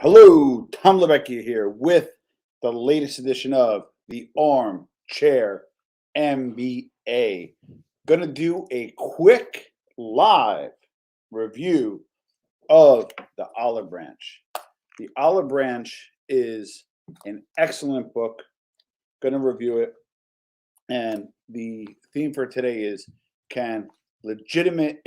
Hello, Tom Vecchia here with the latest edition of the Armchair MBA. Going to do a quick live review of the Olive Branch. The Olive Branch is an excellent book. Going to review it. And the theme for today is can legitimate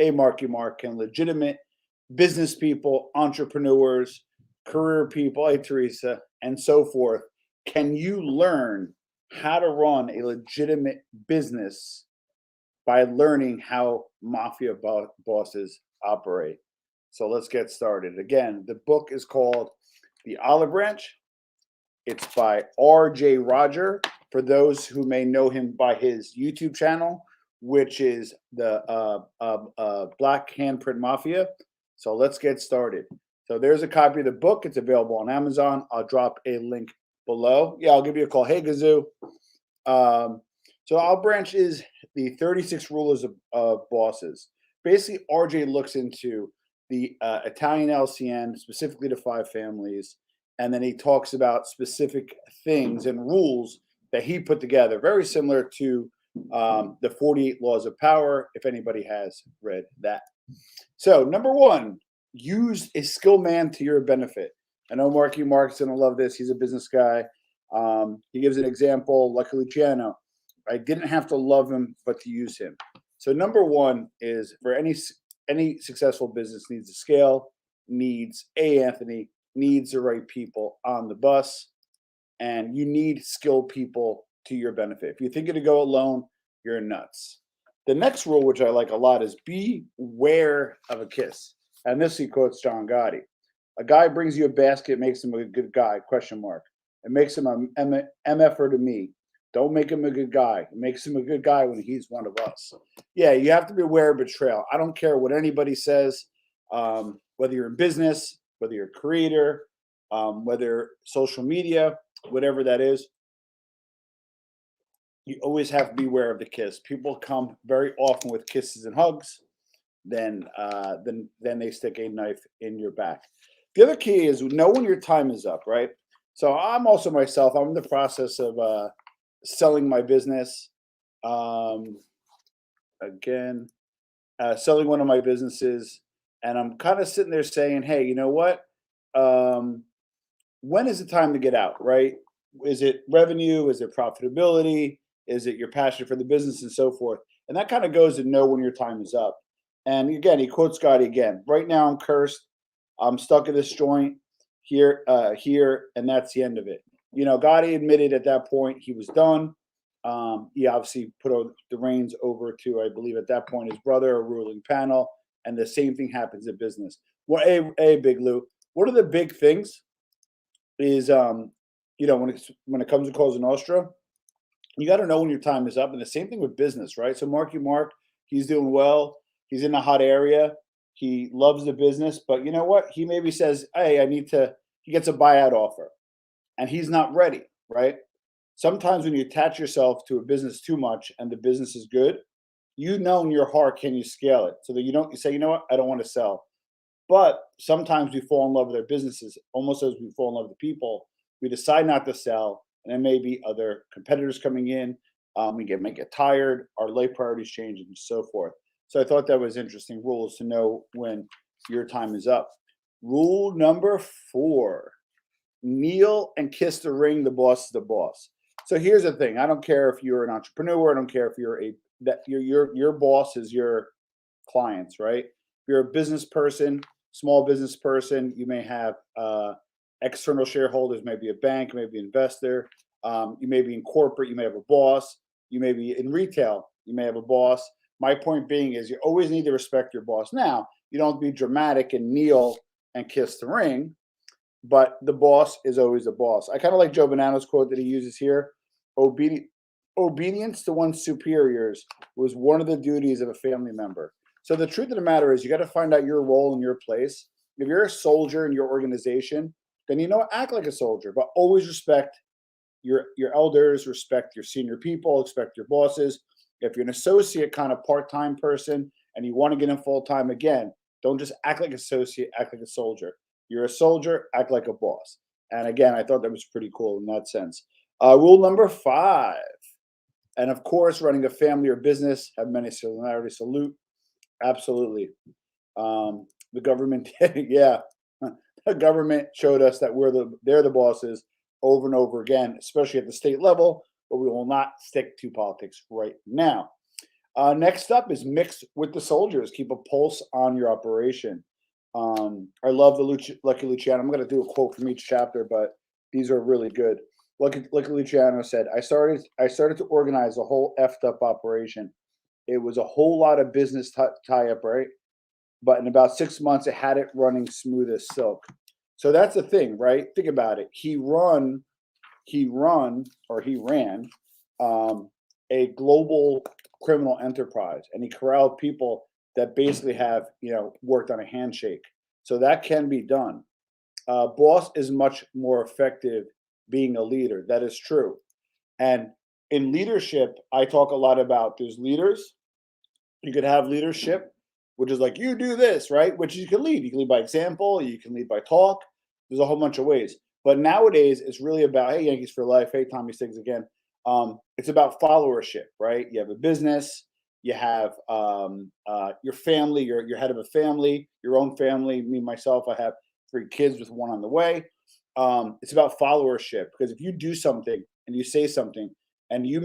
business people, entrepreneurs, career people, hey Teresa, and so forth, can you learn how to run a legitimate business by learning how mafia bosses operate? So let's get started. Again, the book is called The Olive Branch. It's by R.J. Roger, for those who may know him by his YouTube channel, which is the Black Handprint Mafia. So let's get started. So there's a copy of the book. It's available on Amazon. I'll drop a link below. Yeah, I'll give you a call. Hey, Gazoo. So Olive Branch is the 36 rulers of bosses. Basically, RJ looks into the Italian LCN, specifically the 5 families, and then he talks about specific things and rules that he put together, very similar to the 48 Laws of Power, if anybody has read that. So, number 1, use a skill man to your benefit. I know Marky Mark's going to love this. He's a business guy. He gives an example, like Luciano. I didn't have to love him, but to use him. So, number 1 is for any successful business needs to scale, needs Anthony, needs the right people on the bus, and you need skilled people to your benefit. If you think to go alone, you're nuts. The next rule, which I like a lot, is beware of a kiss. And this he quotes John Gotti. A guy brings you a basket, makes him a good guy, question mark. It makes him a MFer to me. Don't make him a good guy. It makes him a good guy when he's one of us. Yeah, you have to be aware of betrayal. I don't care what anybody says, whether you're in business, whether you're a creator, whether social media, whatever that is. You always have to be aware of the kiss. People come very often with kisses and hugs. Then they stick a knife in your back. The other key is know when your time is up, right? So I'm also myself. I'm in the process of selling my business. Selling one of my businesses, and I'm kind of sitting there saying, hey, you know what? When is it time to get out, right? Is it revenue? Is it profitability? Is it your passion for the business and so forth? And that kind of goes to know when your time is up. And again, he quotes Gotti again. Right now, I'm cursed. I'm stuck in this joint here, and that's the end of it. You know, Gotti admitted at that point he was done. He obviously put the reins over to, I believe, at that point, his brother, a ruling panel, and the same thing happens in business. Well, Big Lou, one of the big things is, when it comes to Cosa Nostra, you got to know when your time is up, and the same thing with business, right? So Marky Mark, he's doing well. He's in a hot area. He loves the business, but you know what? He maybe says, hey, he gets a buyout offer, and he's not ready, right? Sometimes when you attach yourself to a business too much and the business is good, you know in your heart, can you scale it? So that you say, you know what? I don't want to sell. But sometimes we fall in love with our businesses, almost as we fall in love with people. We decide not to sell, and there may be other competitors coming in. We may get tired. Our life priorities change, and so forth. So I thought that was interesting rules to know when your time is up. Rule number 4, kneel and kiss the ring. The boss is the boss. So here's the thing. I don't care if you're an entrepreneur. I don't care if your boss is your clients, right? If you're a business person, small business person, you may have external shareholders, maybe a bank, maybe an investor. You may be in corporate. You may have a boss. You may be in retail. You may have a boss. My point being is you always need to respect your boss. Now, you don't be dramatic and kneel and kiss the ring, but the boss is always the boss. I kind of like Joe Bonanno's quote that he uses here. Obedience to one's superiors was one of the duties of a family member. So the truth of the matter is you got to find out your role and your place. If you're a soldier in your organization, then act like a soldier, but always respect your elders, respect your senior people, respect your bosses. If you're an associate kind of part-time person and you want to get in full-time, again, don't just act like an associate, act like a soldier. You're a soldier, act like a boss. And again, I thought that was pretty cool in that sense. Rule number 5. And of course, running a family or business have many similarities. Salute. Absolutely. The government, yeah, the government showed us that they're the bosses over and over again, especially at the state level. But we will not stick to politics right now. Next up is mix with the soldiers. Keep a pulse on your operation. I love the Lucky Luciano. I'm going to do a quote from each chapter, but these are really good. Lucky Luciano said, I started to organize a whole effed up operation. It was a whole lot of business tie up, right? But in about 6 months, it had it running smooth as silk. So that's the thing, right? Think about it. He ran a global criminal enterprise, and he corralled people that basically have worked on a handshake. So that can be done. Boss is much more effective being a leader. That is true. And in leadership, I talk a lot about there's leaders. You could have leadership, which is like you do this, right? Which you can lead. You can lead by example. You can lead by talk. There's a whole bunch of ways. But nowadays, it's really about, hey, Yankees for life. Hey, Tommy Stiggs again. It's about followership, right? You have a business. You have your family. You're head of a family, your own family. Me, myself, I have 3 kids with 1 on the way. It's about followership, because if you do something and you say something and you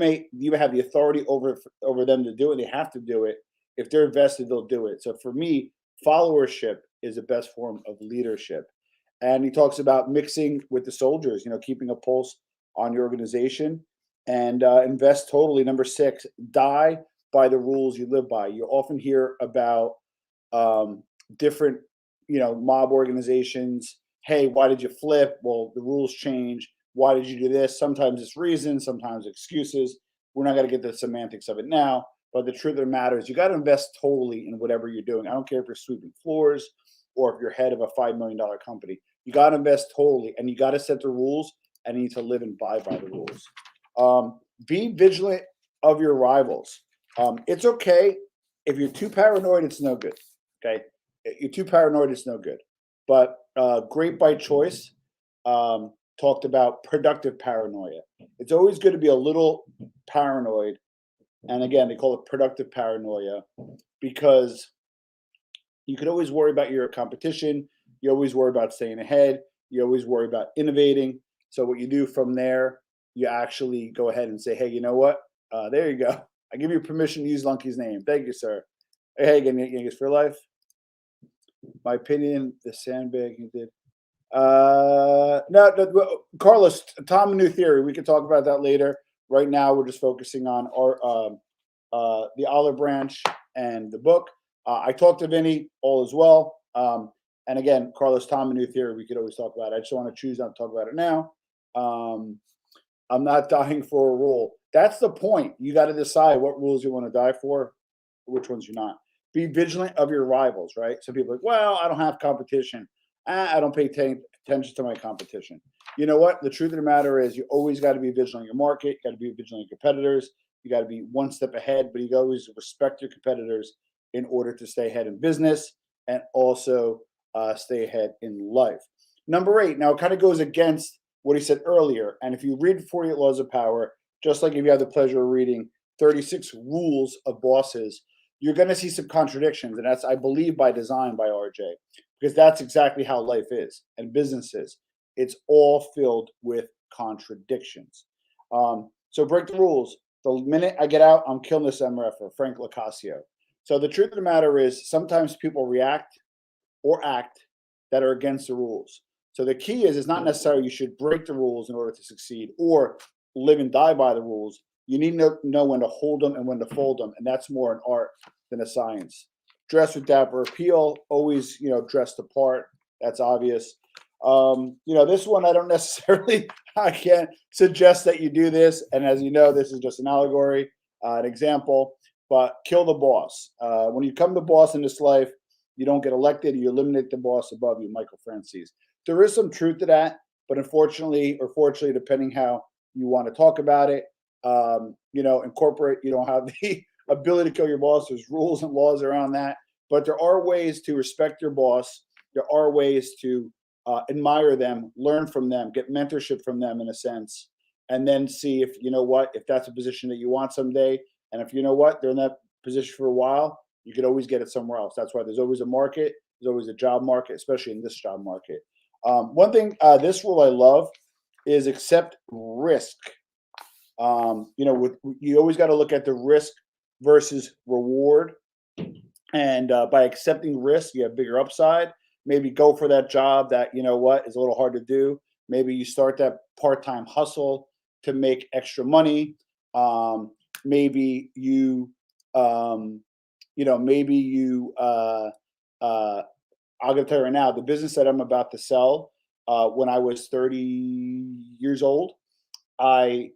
have the authority over them to do it, they have to do it. If they're invested, they'll do it. So for me, followership is the best form of leadership. And he talks about mixing with the soldiers, keeping a pulse on your organization, and invest totally. Number 6, die by the rules you live by. You often hear about different, mob organizations. Hey, why did you flip? Well, the rules change. Why did you do this? Sometimes it's reasons, sometimes excuses. We're not going to get the semantics of it now. But the truth of the matter is you got to invest totally in whatever you're doing. I don't care if you're sweeping floors or if you're head of a $5 million company. You got to invest totally, and you got to set the rules, and you need to live and abide by the rules. Be vigilant of your rivals. It's okay. If you're too paranoid, it's no good. Okay? You're too paranoid, it's no good. But Great by Choice talked about productive paranoia. It's always good to be a little paranoid. And again, they call it productive paranoia, because you could always worry about your competition. You always worry about staying ahead. You always worry about innovating. So what you do from there, you actually go ahead and say, hey, you know what? There you go. I give you permission to use Lunky's name. Thank you, sir. Hey, again, Yankees for life. My opinion, the sandbag he did. No, Carlos, Tom, a new theory. We can talk about that later. Right now, we're just focusing on our the olive branch and the book. I talked to Vinny all as well. And again, Carlos, Tom, a new theory. We could always talk about it. I just want to choose not to talk about it now. I'm not dying for a rule. That's the point. You got to decide what rules you want to die for, which ones you're not. Be vigilant of your rivals, right? So people are like, well, I don't have competition. I don't pay attention to my competition. You know what? The truth of the matter is you always got to be vigilant in your market. You got to be vigilant in your competitors. You got to be one step ahead, but you got to always respect your competitors in order to stay ahead in business and also stay ahead in life. Number 8, now it kind of goes against what he said earlier. And if you read 48 Laws of Power, just like if you have the pleasure of reading 36 Rules of Bosses, you're going to see some contradictions. And that's, I believe, by design by RJ, because that's exactly how life is and business is. It's all filled with contradictions. So break the rules. The minute I get out, I'm killing this MRF, Frank Lacasio. So the truth of the matter is sometimes people react or act that are against the rules. So the key is, it's not necessarily you should break the rules in order to succeed or live and die by the rules. You need to know when to hold them and when to fold them. And that's more an art than a science. Dress with dapper appeal. Always, dress the part. That's obvious. This one, I don't necessarily, I can't suggest that you do this. And as you know, this is just an allegory, an example, but kill the boss. When you become the boss in this life, you don't get elected. You eliminate the boss above you, Michael Francis. There is some truth to that, but unfortunately, or fortunately, depending how you want to talk about it, in corporate, you don't have the ability to kill your boss. There's rules and laws around that, but there are ways to respect your boss. There are ways to admire them, learn from them, get mentorship from them in a sense, and then see if you know what, if that's a position that you want someday, and if you know what, they're in that position for a while, you could always get it somewhere else. That's why there's always a market, there's always a job market, especially in this job market. One thing, this rule I love is accept risk. You always got to look at the risk versus reward, and by accepting risk, you have bigger upside. Maybe go for that job that you know what is a little hard to do. Maybe you start that part-time hustle to make extra money. Maybe you, maybe you. I'm gonna tell you right now, the business that I'm about to sell. When I was 30 years old, I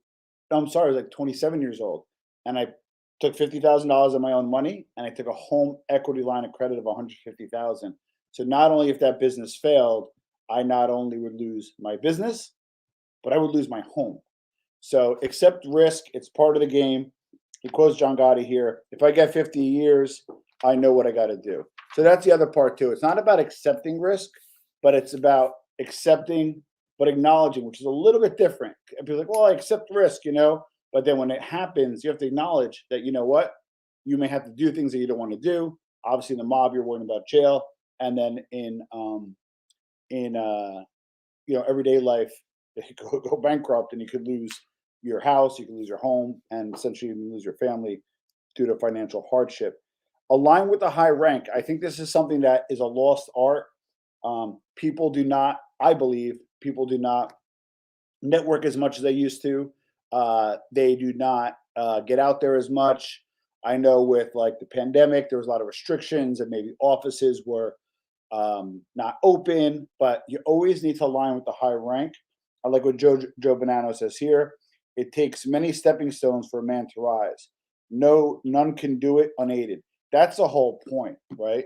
no, I'm sorry, I was like 27 years old, and I took $50,000 of my own money, and I took a home equity line of credit of 150,000. So not only if that business failed, I not only would lose my business, but I would lose my home. So accept risk; it's part of the game. He quotes John Gotti here. If I get 50 years, I know what I got to do. So that's the other part too. It's not about accepting risk, but it's about accepting but acknowledging, which is a little bit different. And people are like, well, I accept risk, but then when it happens, you have to acknowledge that, you know what, you may have to do things that you don't want to do. Obviously, in the mob, you're worrying about jail, and then in everyday life, you could go bankrupt, and you could lose your house, you could lose your home, and essentially you lose your family due to financial hardship. Align with a high rank. I think this is something that is a lost art. People do not, I believe, people do not network as much as they used to. They do not get out there as much. I know with like the pandemic, there was a lot of restrictions, and maybe offices were not open. But you always need to align with the high rank. I like what Joe Bonanno says here. It takes many stepping stones for a man to rise. No, none can do it unaided. That's the whole point, right?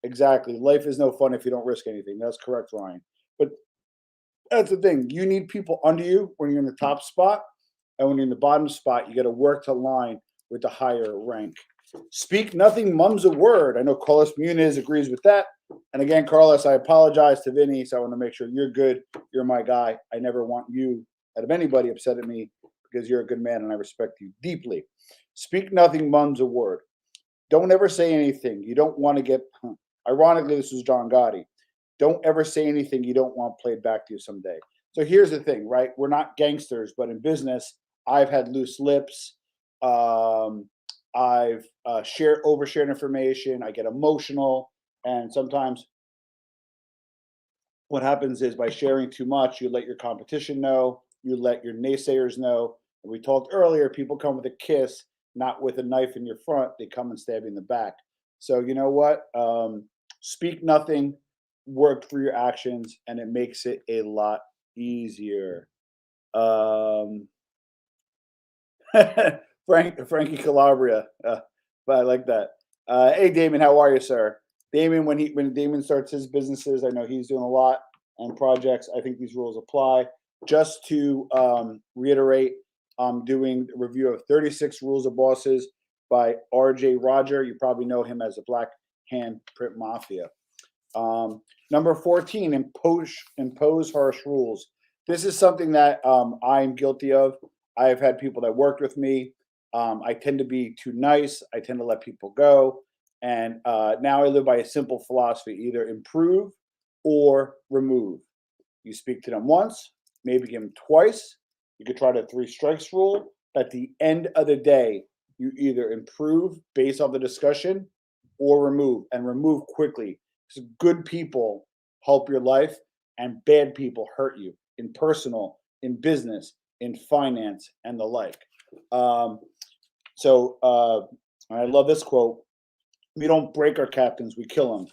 Exactly. Life is no fun if you don't risk anything. That's correct, Ryan. But that's the thing. You need people under you when you're in the top spot, and when you're in the bottom spot, you got to work to align with the higher rank. Speak nothing, mum's a word. I know Carlos Muniz agrees with that. And again, Carlos, I apologize to Vinny, so I want to make sure you're good. You're my guy. I never want you, out of anybody, upset at me because you're a good man and I respect you deeply. Speak nothing, mum's a word. Don't ever say anything. You don't want to get. Ironically, this was John Gotti. Don't ever say anything you don't want played back to you someday. So here's the thing, right? We're not gangsters, but in business, I've had loose lips. I've overshared information. I get emotional, and sometimes what happens is by sharing too much, you let your competition know, you let your naysayers know. And we talked earlier, people come with a kiss, not with a knife in your front. They come and stab you in the back. So you know what? Speak nothing, work through your actions, and it makes it a lot easier. Frankie Calabria, but I like that. Hey, Damon, how are you, sir? Damon, when Damon starts his businesses, I know he's doing a lot and projects. I think these rules apply. Just to reiterate, I'm doing a review of 36 Rules of Bosses by R.J. Roger. You probably know him as the Black Hand Print Mafia. Number 14, impose harsh rules. This is something that I'm guilty of. I've had people that worked with me. I tend to be too nice. I tend to let people go. And now I live by a simple philosophy: either improve or remove. You speak to them once, maybe give them twice. You could try the 3 strikes rule. At the end of the day, you either improve based on the discussion or remove, and remove quickly. Because good people help your life, and bad people hurt you in personal, in business, in finance, and the like. So I love this quote: "We don't break our captains, we kill them,"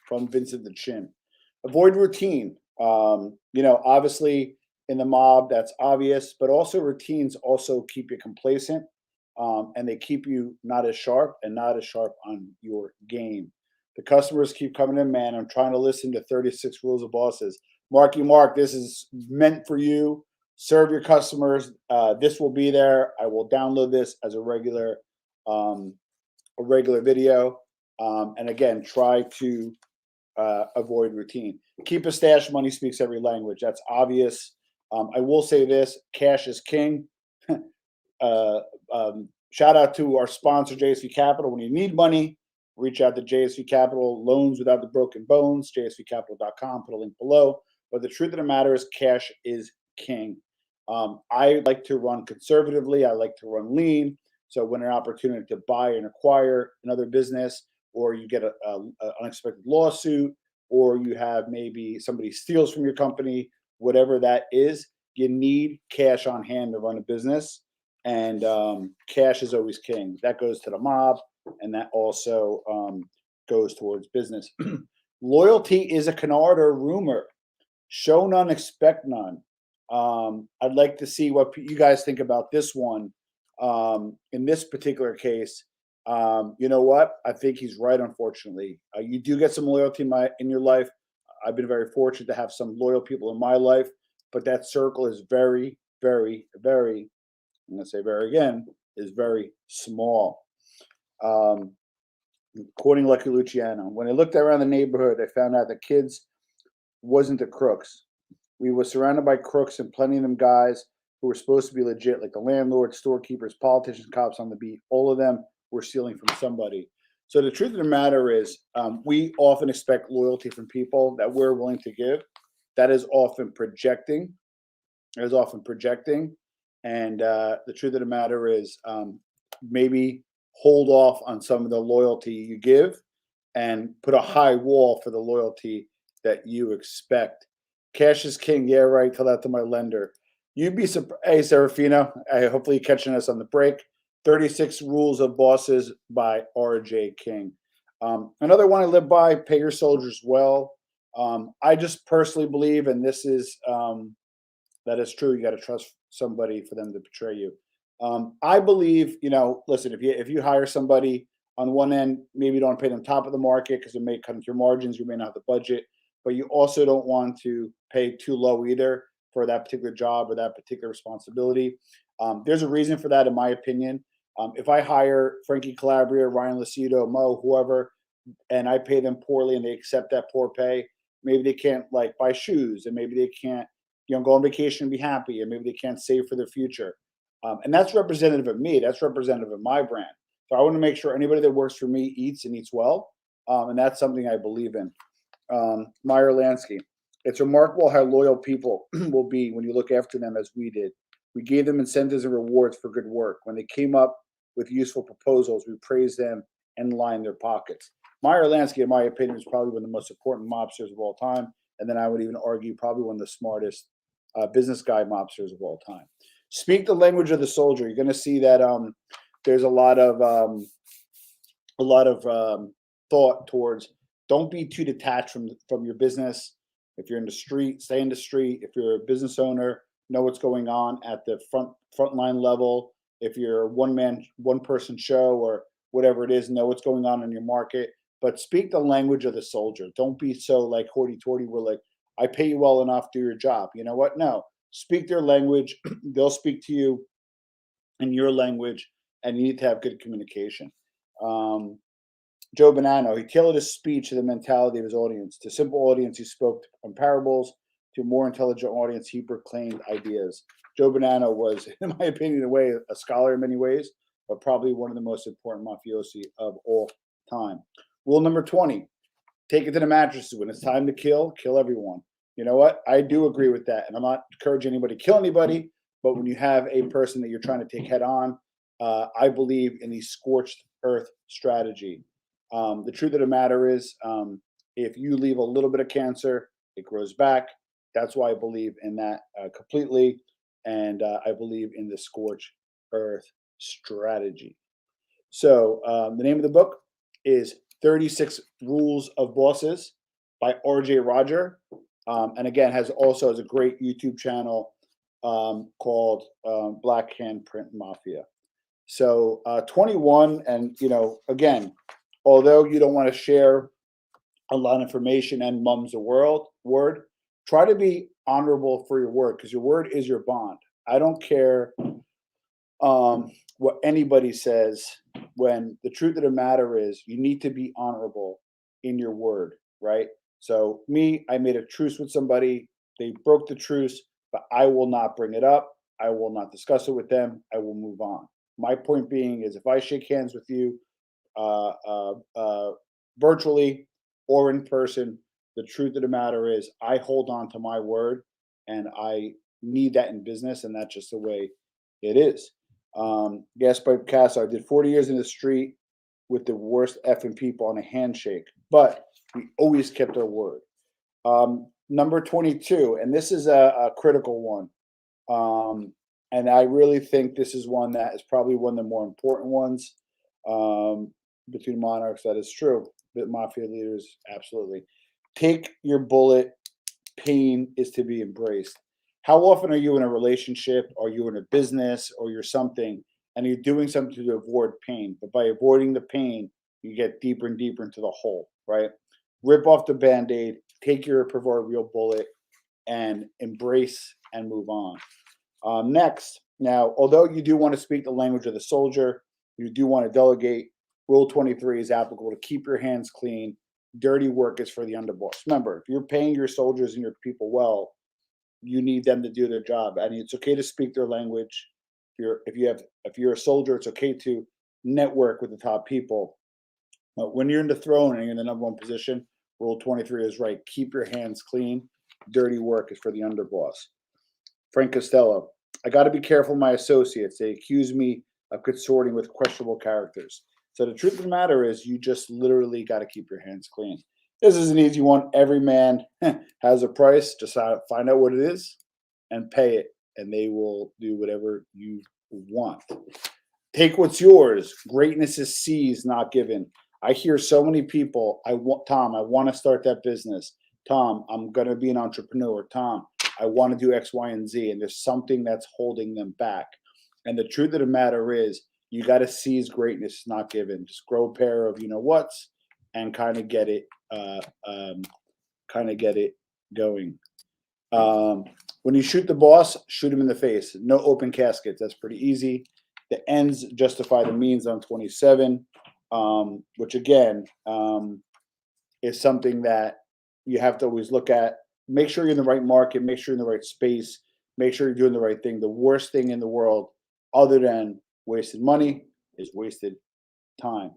from Vincent the Chin. Avoid routine. Obviously in the mob, that's obvious, but also routines also keep you complacent, and they keep you not as sharp on your game. The customers keep coming in, man. I'm trying to listen to 36 Rules of Bosses. Marky Mark, this is meant for you. Serve your customers. This will be there. I will download this as a regular video. And again, try to avoid routine. Keep a stash. Money speaks every language. That's obvious. I will say this: cash is king. uh, Shout out to our sponsor, JSV Capital. When you need money, reach out to JSV Capital. Loans without the broken bones. JSVCapital.com. Put a link below. But the truth of the matter is, cash is king. I like to run conservatively. I like to run lean. So when an opportunity to buy and acquire another business, or you get a unexpected lawsuit, or you have maybe somebody steals from your company, whatever that is, you need cash on hand to run a business. And cash is always king. That goes to the mob, and that also goes towards business. Loyalty is a canard or a rumor. Show none, expect none. I'd like to see what you guys think about this one. In this particular case, you know what? I think he's right. Unfortunately, you do get some loyalty in your life. I've been very fortunate to have some loyal people in my life, but that circle is very, very, very. I'm going to say very again, is very small. Quoting Lucky Luciano, when I looked around the neighborhood, I found out the kids wasn't the crooks. We were surrounded by crooks and plenty of them guys who were supposed to be legit, like the landlords, storekeepers, politicians, cops on the beat. All of them were stealing from somebody. So the truth of the matter is, we often expect loyalty from people that we're willing to give. That is often projecting. And the truth of the matter is, maybe hold off on some of the loyalty you give and put a high wall for the loyalty that you expect. Cash is king. Yeah, right. Tell that to my lender. You'd be surprised. Hey, Serafino. Hopefully you're catching us on the break. 36 Rules of Bosses by R.J. King. Another one I live by, pay your soldiers well. I just personally believe, and this is that is true, you got to trust somebody for them to betray you. I believe, listen, if you hire somebody, on one end, maybe you don't pay them top of the market because it may cut into your margins. You may not have the budget, but you also don't want to pay too low either for that particular job or that particular responsibility. There's a reason for that, in my opinion. If I hire Frankie Calabria, Ryan Lucido, Mo, whoever, and I pay them poorly and they accept that poor pay, maybe they can't buy shoes, and maybe they can't go on vacation and be happy, and maybe they can't save for their future. And that's representative of me. That's representative of my brand. So I want to make sure anybody that works for me eats and eats well. And that's something I believe in. Meyer Lansky. It's remarkable how loyal people will be when you look after them as we did. We gave them incentives and rewards for good work. When they came up with useful proposals, we praised them and lined their pockets. Meyer Lansky, in my opinion, is probably one of the most important mobsters of all time. And then I would even argue probably one of the smartest business guy mobsters of all time. Speak the language of the soldier. You're going to see that there's a lot of thought towards, don't be too detached from your business. If you're in the street, stay in the street. If you're a business owner, know what's going on at the frontline level. If you're a one person show or whatever it is, know what's going on in your market. But speak the language of the soldier. Don't be so hoity-toity where I pay you well enough, do your job. You know what? No. Speak their language. They'll speak to you in your language, and you need to have good communication. Joe Bonanno, he tailored his speech to the mentality of his audience. To a simple audience, he spoke on parables. To a more intelligent audience, he proclaimed ideas. Joe Bonanno was, in my opinion, in a way, a scholar in many ways, but probably one of the most important mafiosi of all time. Rule number 20, take it to the mattresses. When it's time to kill everyone. You know what? I do agree with that. And I'm not encouraging anybody to kill anybody, but when you have a person that you're trying to take head on, I believe in the scorched earth strategy. The truth of the matter is, if you leave a little bit of cancer, it grows back. That's why I believe in that completely. And I believe in the scorched earth strategy. So the name of the book is 36 Rules of Bosses by R.J. Roger. And again, has a great YouTube channel called Black Handprint Mafia. So 21, and again, although you don't want to share a lot of information and mum's a word, try to be honorable for your word, because your word is your bond. I don't care what anybody says, when the truth of the matter is you need to be honorable in your word, right? So me, I made a truce with somebody. They broke the truce, but I will not bring it up. I will not discuss it with them. I will move on. My point being is, if I shake hands with you uh, uh, uh, virtually or in person, the truth of the matter is I hold on to my word, and I need that in business, and that's just the way it is. Gas pipe Picasso, I did 40 years in the street with the worst effing people on a handshake, but we always kept our word. Number 22, and this is a critical one. And I really think this is one that is probably one of the more important ones um, between monarchs. That is true. But mafia leaders, absolutely. Take your bullet. Pain is to be embraced. How often are you in a relationship, are you in a business, or you're something, and you're doing something to avoid pain? But by avoiding the pain, you get deeper and deeper into the hole, right? Rip off the band aid, take your proverbial bullet, and embrace and move on. Next, now, although you do want to speak the language of the soldier, you do want to delegate. Rule 23 is applicable to keep your hands clean. Dirty work is for the underboss. Remember, if you're paying your soldiers and your people well, you need them to do their job. I mean, it's okay to speak their language. If you're a soldier, it's okay to network with the top people. But when you're in the throne and you're in the number one position, Rule 23 is right. Keep your hands clean. Dirty work is for the underboss. Frank Costello, I got to be careful of my associates. They accuse me of consorting with questionable characters. So the truth of the matter is, you just literally got to keep your hands clean. This is an easy one. Every man has a price. Just find out what it is and pay it, and they will do whatever you want. Take what's yours. Greatness is seized, not given. I hear so many people. Tom. I want to start that business. Tom, I'm going to be an entrepreneur. Tom, I want to do X, Y, and Z, and there's something that's holding them back. And the truth of the matter is, you got to seize greatness, not given. Just grow a pair of whats, and kind of get it, going. When you shoot the boss, shoot him in the face. No open caskets. That's pretty easy. The ends justify the means on 27, which again is something that you have to always look at. Make sure you're in the right market. Make sure you're in the right space. Make sure you're doing the right thing. The worst thing in the world, other than wasted money, is wasted time.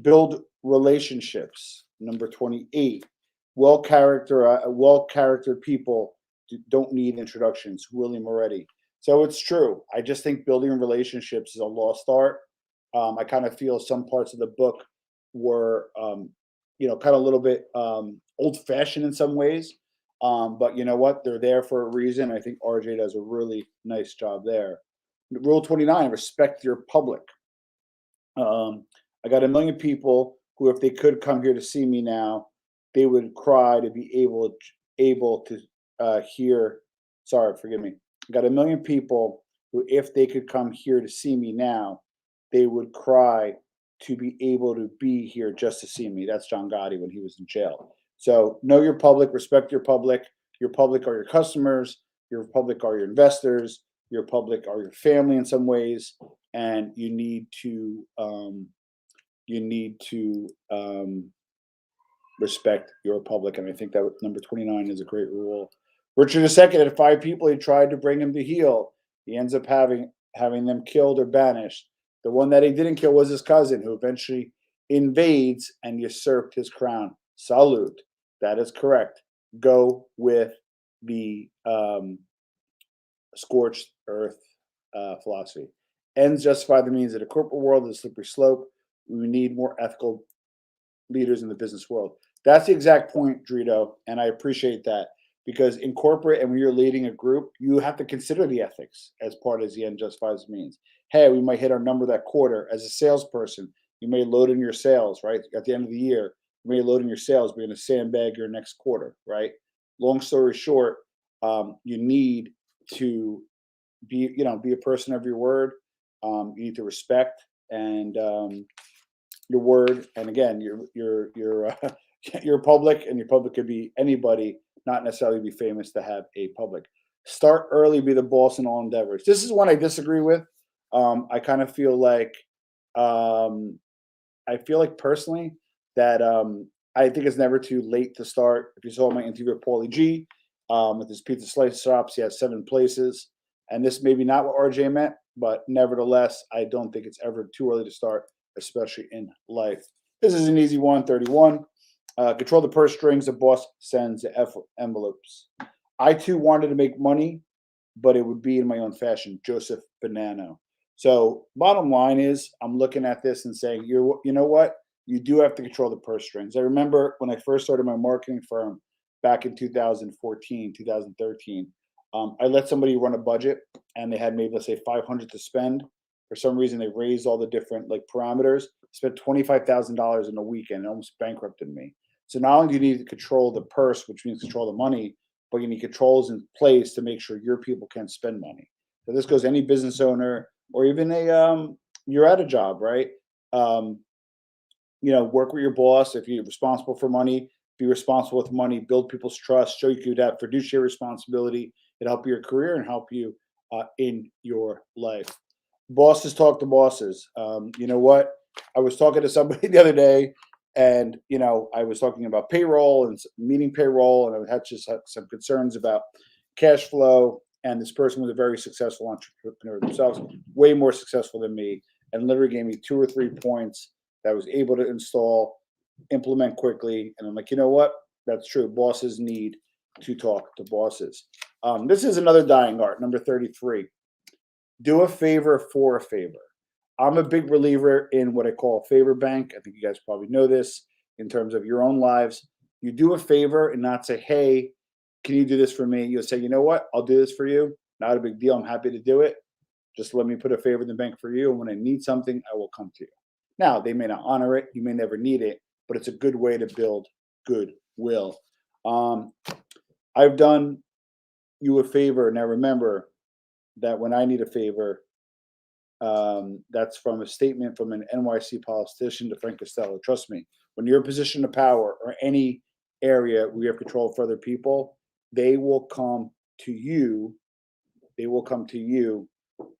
Build relationships. Number 28. Well-charactered people don't need introductions. William Moretti. So it's true. I just think building relationships is a lost art. I kind of feel some parts of the book were, kind of a little bit old-fashioned in some ways. But you know what? They're there for a reason. I think RJ does a really nice job there. Rule 29: respect your public. I got a million people who, if they could come here to see me now, they would cry to be able to hear. Sorry, forgive me. I got a million people who, if they could come here to see me now, they would cry to be able to be here just to see me. That's John Gotti when he was in jail. So know your public, respect your public. Your public are your customers. Your public are your investors. Your public are your family in some ways, and you need to respect your public. And I think that number 29 is a great rule. Richard II had 5 people he tried to bring him to heel. He ends up having them killed or banished. The one that he didn't kill was his cousin, who eventually invades and usurped his crown. Salute. That is correct. Go with the scorched earth philosophy. Ends justify the means. In a corporate world, is a slippery slope. We need more ethical leaders in the business world. That's the exact point, Drito, and I appreciate that, because in corporate and when you're leading a group, you have to consider the ethics as part of the end justifies the means. Hey, we might hit our number that quarter. As a salesperson, you may load in your sales, right? At the end of the year, you may load in your sales, but you're going to sandbag your next quarter, right? Long story short, you need to be a person of your word. You need to respect and your word. And again, your public, and your public could be anybody, not necessarily be famous to have a public. Start early, be the boss in all endeavors. This is one I disagree with. I kind of feel like personally that I think it's never too late to start. If you saw my interview with Paulie G, with his pizza slice shops, he has 7 places. And this may be not what RJ meant, but nevertheless, I don't think it's ever too early to start, especially in life. This is an easy one, 31. Control the purse strings. The boss sends the envelopes. I too wanted to make money, but it would be in my own fashion. Joseph Bonanno. So bottom line is, I'm looking at this and saying, you know what? You do have to control the purse strings. I remember when I first started my marketing firm back in 2014, 2013. I let somebody run a budget, and they had maybe, let's say, 500 to spend. For some reason, they raised all the different like parameters. Spent $25,000 in a weekend. It almost bankrupted me. So not only do you need to control the purse, which means control the money, but you need controls in place to make sure your people can spend money. So this goes to any business owner, or even you're at a job, right? Um, work with your boss. If you're responsible for money, be responsible with money, build people's trust, show you could have fiduciary responsibility. It'll help your career and help you in your life. Bosses talk to bosses. You know what? I was talking to somebody the other day, and I was talking about payroll and meeting payroll, and I had some concerns about cash flow. And this person was a very successful entrepreneur themselves, way more successful than me, and literally gave me 2 or 3 points that I was able to implement quickly. And I'm like, you know what? That's true. Bosses need to talk to bosses. This is another dying art, number 33. Do a favor for a favor. I'm a big believer in what I call a favor bank. I think you guys probably know this in terms of your own lives. You do a favor and not say, hey, can you do this for me? You'll say, you know what? I'll do this for you. Not a big deal. I'm happy to do it. Just let me put a favor in the bank for you. And when I need something, I will come to you. Now, they may not honor it. You may never need it, but it's a good way to build goodwill. I've done you a favor. Now, remember that when I need a favor, that's from a statement from an NYC politician to Frank Costello. Trust me, when you're in a position of power or any area where you have control for other people, they will come to you. They will come to you,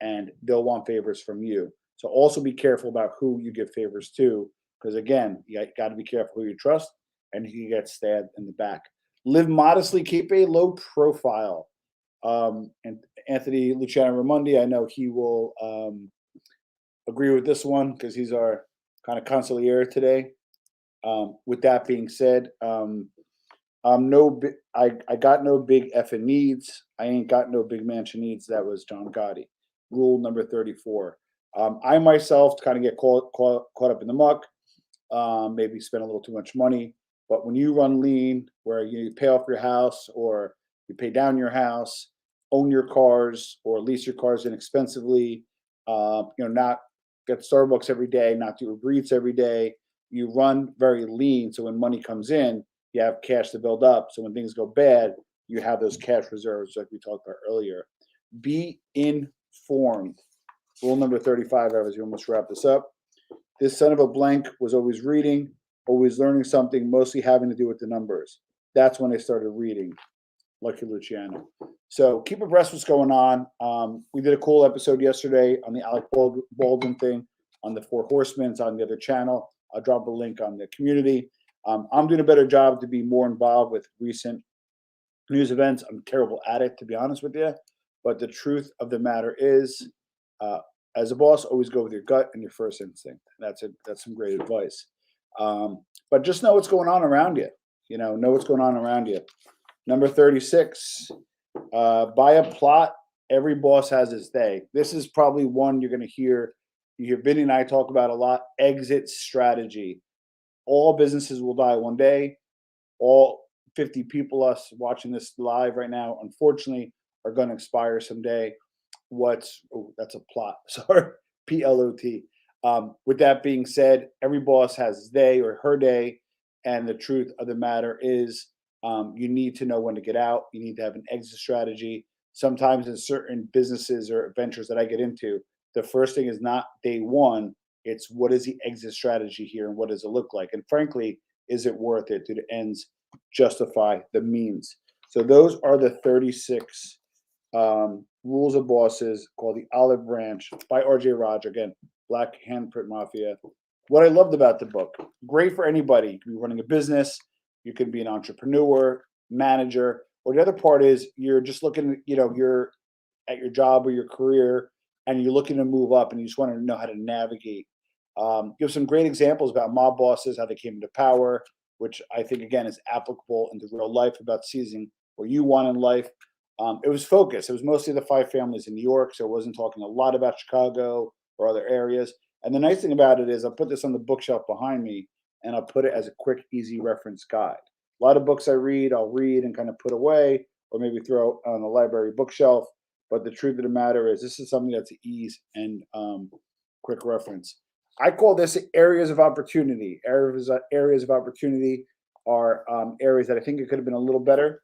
and they'll want favors from you. So also be careful about who you give favors to, because again, you got to be careful who you trust, and you can get stabbed in the back. Live modestly, keep a low profile. And Anthony Luciano Raimondi, I know he will agree with this one because he's our kind of consigliere today. With that being said, I got no big effing needs. I ain't got no big mansion needs. That was John Gotti. Rule number 34. I myself kind of get caught up in the muck, maybe spend a little too much money. But when you run lean, where you pay off your house or you pay down your house, own your cars or lease your cars inexpensively, not get Starbucks every day, not do Uber Eats every day. You run very lean, so when money comes in, you have cash to build up. So when things go bad, you have those cash reserves like we talked about earlier. Be informed. Rule number 35, as we almost wrap this up. This son of a blank was always reading, always learning something, mostly having to do with the numbers. That's when I started reading. Lucky Luciano. So keep abreast what's going on. We did a cool episode yesterday on the Alec Baldwin thing, on the Four Horsemen. It's on the other channel. I'll drop a link on the community. I'm doing a better job to be more involved with recent news events. I'm terrible at it, to be honest with you. But the truth of the matter is, as a boss, always go with your gut and your first instinct. That's some great advice. But just know what's going on around you. Know what's going on around you. Number 36, buy a plot. Every boss has his day. This is probably one you're going to hear. You hear Vinny and I talk about a lot. Exit strategy. All businesses will die one day. All 50 people us watching this live right now, unfortunately, are going to expire someday. That's a plot. Sorry, PLOT. With that being said, every boss has his day or her day. And the truth of the matter is, you need to know when to get out. You need to have an exit strategy. Sometimes in certain businesses or ventures that I get into, the first thing is not day one. It's what is the exit strategy here and what does it look like? And frankly, is it worth it? Do the ends justify the means? So those are the 36 rules of bosses called the Olive Branch by RJ Roger. Again, Black Handprint Mafia. what I loved about the book, great for anybody. You can be running a business, you can be an entrepreneur, manager, or the other part is you're just looking, you're at your job or your career and you're looking to move up and you just want to know how to navigate. Give some great examples about mob bosses, how they came into power, which I think, again, is applicable into real life about seizing what you want in life. It was focused. It was mostly the five families in New York, so it wasn't talking a lot about Chicago or other areas. And the nice thing about it is I'll put this on the bookshelf behind me and I'll put it as a quick, easy reference guide. A lot of books I read, I'll read and kind of put away or maybe throw on the library bookshelf. But the truth of the matter is this is something that's ease and quick reference. I call this areas of opportunity. Areas of opportunity are areas that I think it could have been a little better.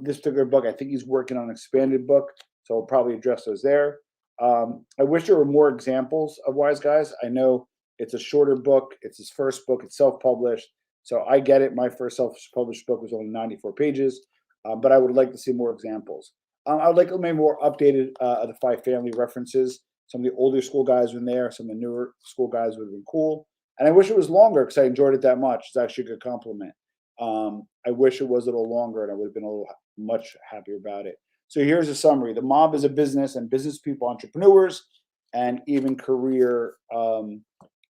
This particular book, I think he's working on an expanded book, so I'll probably address those there. I wish there were more examples of wise guys. I know it's a shorter book. It's his first book. It's self-published, so I get it. My first self-published book was only 94 pages, but I would like to see more examples. I would like maybe more updated of the five family references. Some of the older school guys were in there. Some of the newer school guys would have been cool. And I wish it was longer because I enjoyed it that much. It's actually a good compliment. I wish it was a little longer and I would have been a little much happier about it. So here's a summary. The mob is a business and business people, entrepreneurs, and even career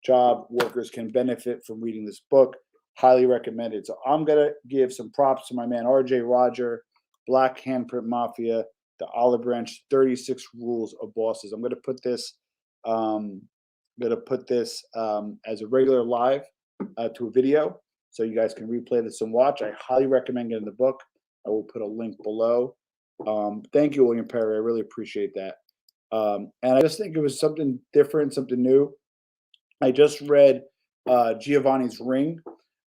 job workers can benefit from reading this book. Highly recommended. So I'm going to give some props to my man, RJ Roger, Black Handprint Mafia, the Olive Branch 36 Rules of Bosses. I'm going to put this as a regular live to a video so you guys can replay this and watch. I highly recommend getting the book. I will put a link below. Thank you, William Perry. I really appreciate that. And I just think it was something different, something new. I just read Giovanni's Ring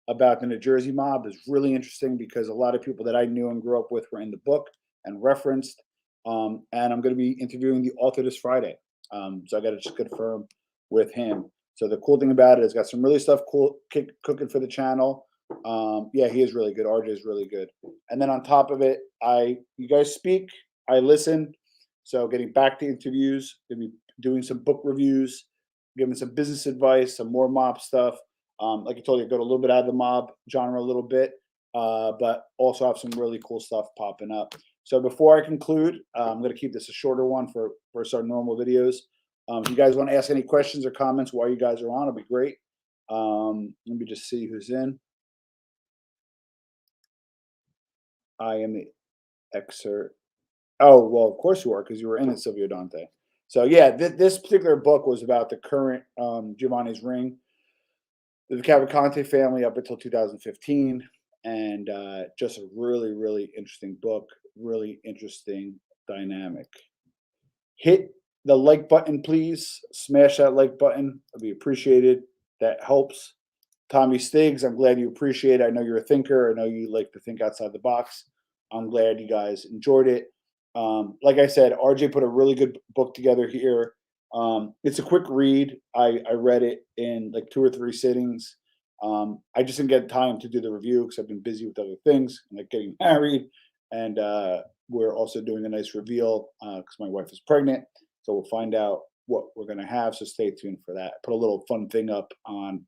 about the New Jersey mob. Is really interesting because a lot of people that I knew and grew up with were in the book and referenced. And I'm going to be interviewing the author this Friday. So I got to just confirm with him. So the cool thing about it is got some really stuff cool cooking for the channel. Yeah, he is really good. RJ is really good. And then on top of it, you guys speak, I listen. So getting back to interviews, going to be doing some book reviews, giving some business advice, some more mob stuff. Like I told you, go to a little bit out of the mob genre a little bit, but also have some really cool stuff popping up. So before I conclude, I'm going to keep this a shorter one for our normal videos. If you guys want to ask any questions or comments while you guys are on, it'll be great. Let me just see who's in. I am the excerpt. Oh, well, of course you are, because you were in it, Silvio Dante. So yeah, this particular book was about the current Giovanni's Ring, the Cavalcante family up until 2015, and just a really, really interesting book, really interesting dynamic. Hit the like button, please. Smash that like button. It'll be appreciated. That helps. Tommy Stiggs, I'm glad you appreciate it. I know you're a thinker. I know you like to think outside the box. I'm glad you guys enjoyed it. Like I said, RJ put a really good book together here. It's a quick read. I read it in like 2 or 3 sittings. I just didn't get time to do the review because I've been busy with other things, like getting married. And we're also doing a nice reveal because my wife is pregnant. So we'll find out what we're going to have. So stay tuned for that. Put a little fun thing up on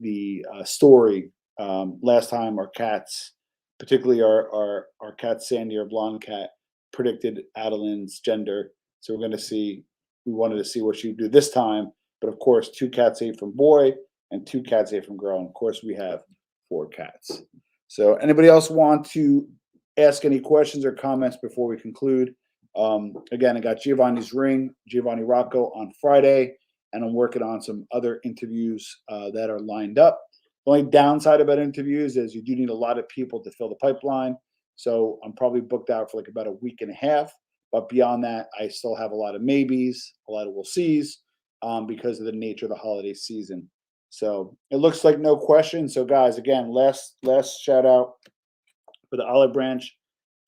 the story. Last time our cats, particularly our cat Sandy, our blonde cat, predicted Adeline's gender. So we're going to see, we wanted to see what she'd do this time. But of course, 2 cats ate from boy and 2 cats ate from girl. And of course, we have 4 cats. So anybody else want to ask any questions or comments before we conclude? Again, I got Giovanni's Ring, Giovanni Rocco on Friday, and I'm working on some other interviews that are lined up. The only downside about interviews is you do need a lot of people to fill the pipeline. So I'm probably booked out for like about a week and a half. But beyond that, I still have a lot of maybes, a lot of we'll sees because of the nature of the holiday season. So it looks like no questions. So guys, again, last shout out for the Olive Branch,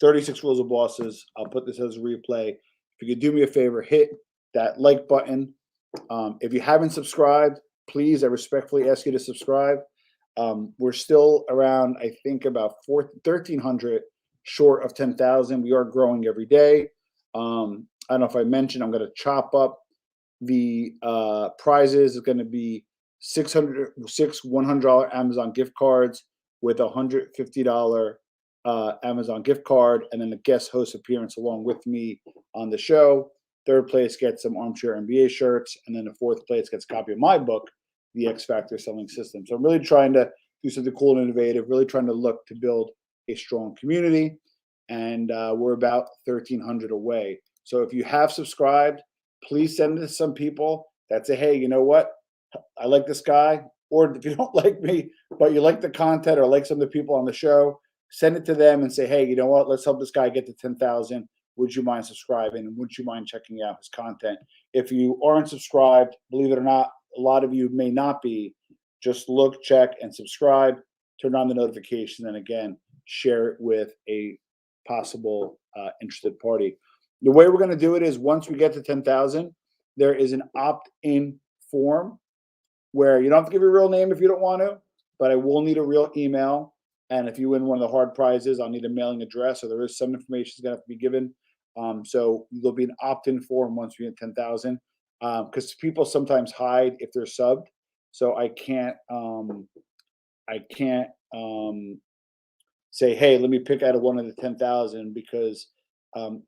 36 Rules of Bosses. I'll put this as a replay. If you could do me a favor, hit that like button. If you haven't subscribed, please, I respectfully ask you to subscribe. We're still around, I think, about 1,300 short of 10,000. We are growing every day. I don't know if I mentioned, I'm going to chop up the prizes. It's going to be six $100 Amazon gift cards with a $150 Amazon gift card, and then a guest host appearance along with me on the show. Third place gets some Armchair NBA shirts, and then the fourth place gets a copy of my book, The X Factor Selling System. So I'm really trying to do something cool and innovative, really trying to look to build a strong community, and we're about 1,300 away. So if you have subscribed, please send it to some people that say, hey, you know what? I like this guy. Or if you don't like me, but you like the content or like some of the people on the show, send it to them and say, hey, you know what? Let's help this guy get to 10,000. Would you mind subscribing? And would you mind checking out his content? If you aren't subscribed, believe it or not, a lot of you may not be. Just look, check, and subscribe. Turn on the notification, and again, share it with a possible interested party. The way we're going to do it is once we get to 10,000, there is an opt-in form where you don't have to give your real name if you don't want to, but I will need a real email. And if you win one of the hard prizes, I'll need a mailing address. So there is some information that's going to have to be given. So there'll be an opt-in form once we get 10,000, because people sometimes hide if they're subbed. So I can't say, hey, let me pick out of one of the 10,000 because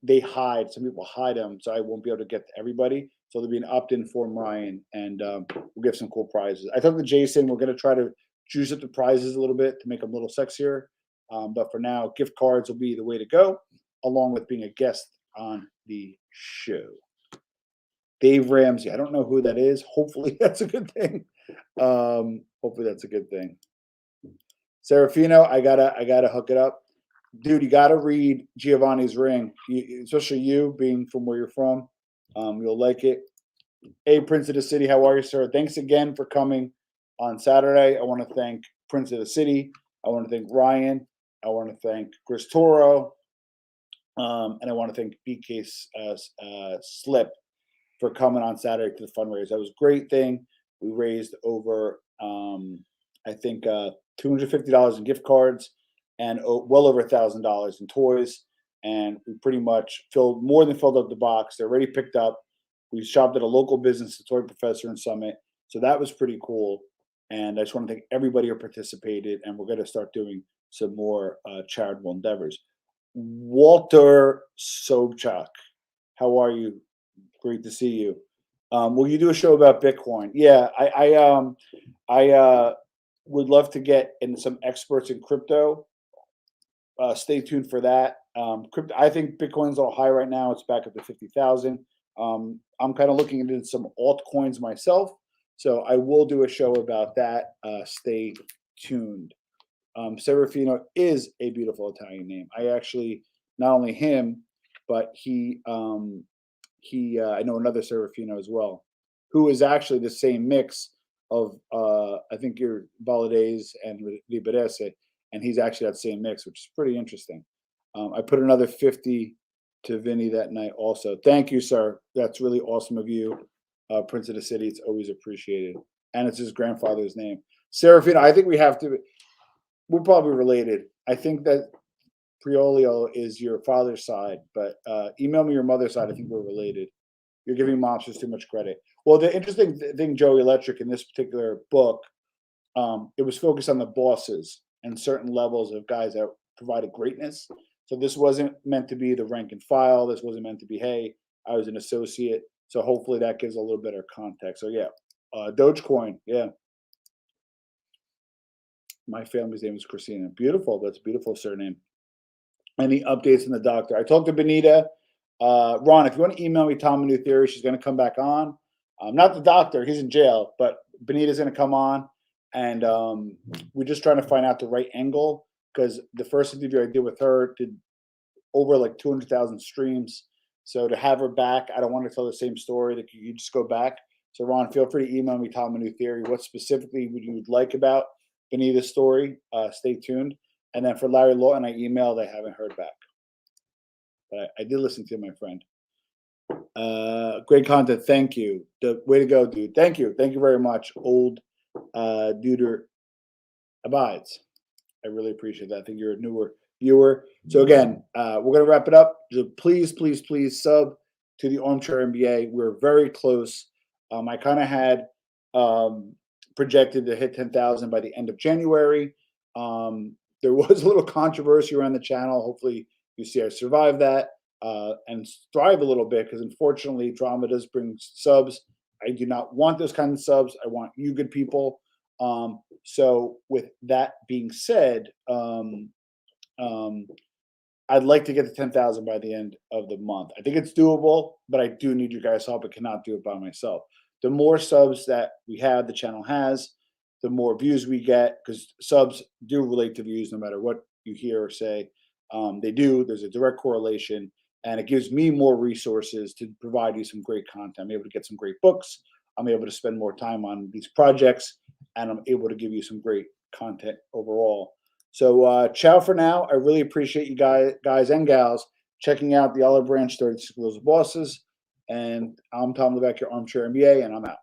they hide. Some people hide them, so I won't be able to get to everybody. So there'll be an opt-in form, Ryan, and we'll give some cool prizes. I talked to Jason. We're going to try to juice up the prizes a little bit to make them a little sexier. But for now, gift cards will be the way to go, along with being a guest on the show. Dave Ramsey. I don't know who that is. Hopefully that's a good thing. Hopefully that's a good thing. Serafino, I gotta hook it up. Dude, you gotta read Giovanni's Ring. Especially you being from where you're from. You'll like it. Hey, Prince of the City, how are you, sir? Thanks again for coming on Saturday. I want to thank Prince of the City. I want to thank Ryan. I want to thank Chris Toro. And I want to thank BK Slip for coming on Saturday to the fundraiser. That was a great thing. We raised over, I think, $250 in gift cards and well over $1,000 in toys. And we pretty much more than filled up the box. They're already picked up. We shopped at a local business, the Toy Professor in Summit. So that was pretty cool. And I just want to thank everybody who participated. And we're going to start doing some more charitable endeavors. Walter Sobchak, how are you? Great to see you. Will you do a show about Bitcoin? Yeah, I would love to get in some experts in crypto. Stay tuned for that. I think Bitcoin's all high right now. It's back up to 50,000. I'm kind of looking into some altcoins myself, so I will do a show about that. Stay tuned. Serafino is a beautiful Italian name. I actually, not only him, but he I know another Serafino as well, who is actually the same mix of I think you're Valadez and Liberese, and he's actually that same mix, which is pretty interesting. I put another 50 to Vinny that night also. Thank you, sir. That's really awesome of you. Prince of the City, it's always appreciated. And it's his grandfather's name. Serafino, I think we're probably related. I think that Priolio is your father's side, but email me your mother's side. I think we're related. You're giving mobsters too much credit. Well, the interesting thing, Joey Electric, in this particular book, it was focused on the bosses and certain levels of guys that provided greatness. So this wasn't meant to be the rank and file. This wasn't meant to be, hey, I was an associate. So hopefully that gives a little better context. So yeah, Dogecoin, yeah. My family's name is Christina. Beautiful. That's a beautiful surname. Any updates from the doctor? I talked to Benita. Ron, if you want to email me Tom a new theory, she's going to come back on. Not the doctor, he's in jail, but Benita's going to come on, and we're just trying to find out the right angle, because the first interview I did with her did over like 200,000 streams. So to have her back, I don't want to tell the same story. That you just go back. So Ron, feel free to email me Tom a new theory. What specifically would you like about Benita's story? Stay tuned. And then for Larry Lawton, I emailed. I haven't heard back. But I did listen to you, my friend. Great content. Thank you. The way to go, dude. Thank you. Thank you very much. Old Duder abides. I really appreciate that. I think you're a newer viewer. So again, we're going to wrap it up. So please, please, please sub to the Armchair MBA. We're very close. I kind of had projected to hit 10,000 by the end of January. There was a little controversy around the channel. Hopefully, you see I survived that and thrive a little bit, because unfortunately, drama does bring subs. I do not want those kind of subs. I want you good people. So with that being said, I'd like to get to 10,000 by the end of the month. I think it's doable, but I do need you guys' help. I cannot do it by myself. The more subs that we have, the channel has, the more views we get, because subs do relate to views no matter what you hear or say. They do. There's a direct correlation, and it gives me more resources to provide you some great content. I'm able to get some great books. I'm able to spend more time on these projects, and I'm able to give you some great content overall. So ciao for now. I really appreciate you guys and gals checking out the Olive Branch 36 Wheels of Bosses. And I'm Tom Vecchia, Armchair MBA, and I'm out.